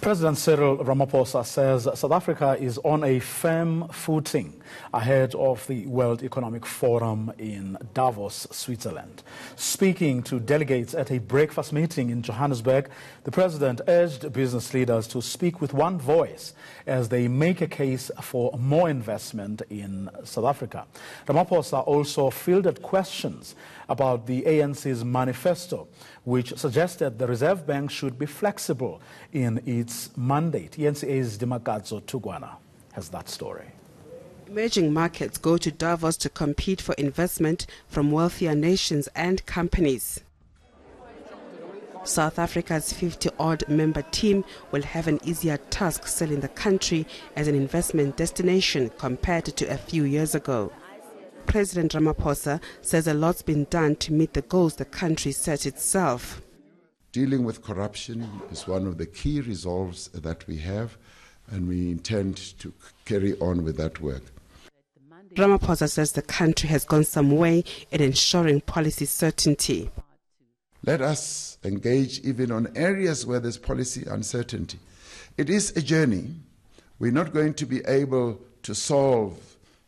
President Cyril Ramaphosa says South Africa is on a firm footing ahead of the World Economic Forum in Davos, Switzerland. Speaking to delegates at a breakfast meeting in Johannesburg, the president urged business leaders to speak with one voice as they make a case for more investment in South Africa. Ramaphosa also fielded questions about the ANC's manifesto, which suggested the Reserve Bank should be flexible in its mandate. ENCA's Dimakadzo Tugwana has that story. Emerging markets go to Davos to compete for investment from wealthier nations and companies. South Africa's 50-odd member team will have an easier task selling the country as an investment destination compared to a few years ago. President Ramaphosa says a lot's been done to meet the goals the country set itself. Dealing with corruption is one of the key resolves that we have, and we intend to carry on with that work. Ramaphosa says the country has gone some way in ensuring policy certainty. Let us engage even on areas where there's policy uncertainty. It is a journey. We're not going to be able to solve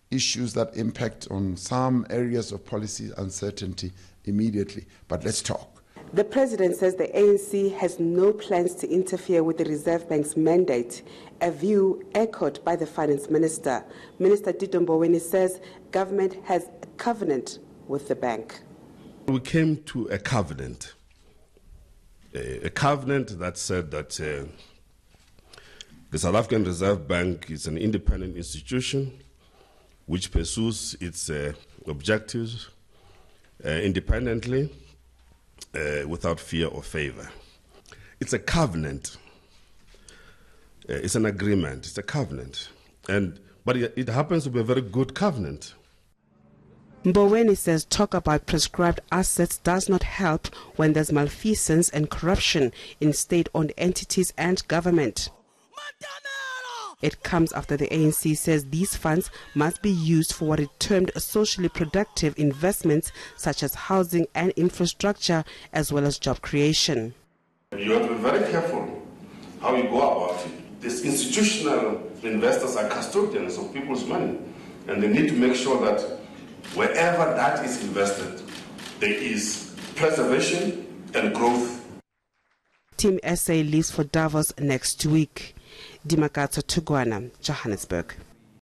issues that impact on some areas of policy uncertainty immediately, but let's talk. The president says the ANC has no plans to interfere with the Reserve Bank's mandate, a view echoed by the finance minister. Minister Tito Mboweni says government has a covenant with the bank. We came to a covenant that said that the South African Reserve Bank is an independent institution which pursues its objectives independently, without fear or favor. It's a covenant. It's an agreement. It's a covenant. But it happens to be a very good covenant. Mboweni says talk about prescribed assets does not help when there's malfeasance and corruption in state-owned entities and government. It comes after the ANC says these funds must be used for what it termed socially productive investments such as housing and infrastructure, as well as job creation. You have to be very careful how you go about it. These institutional investors are custodians of people's money, and they need to make sure that wherever that is invested, there is preservation and growth. Team SA leaves for Davos next week. Dimakadzo Tugwana, Johannesburg.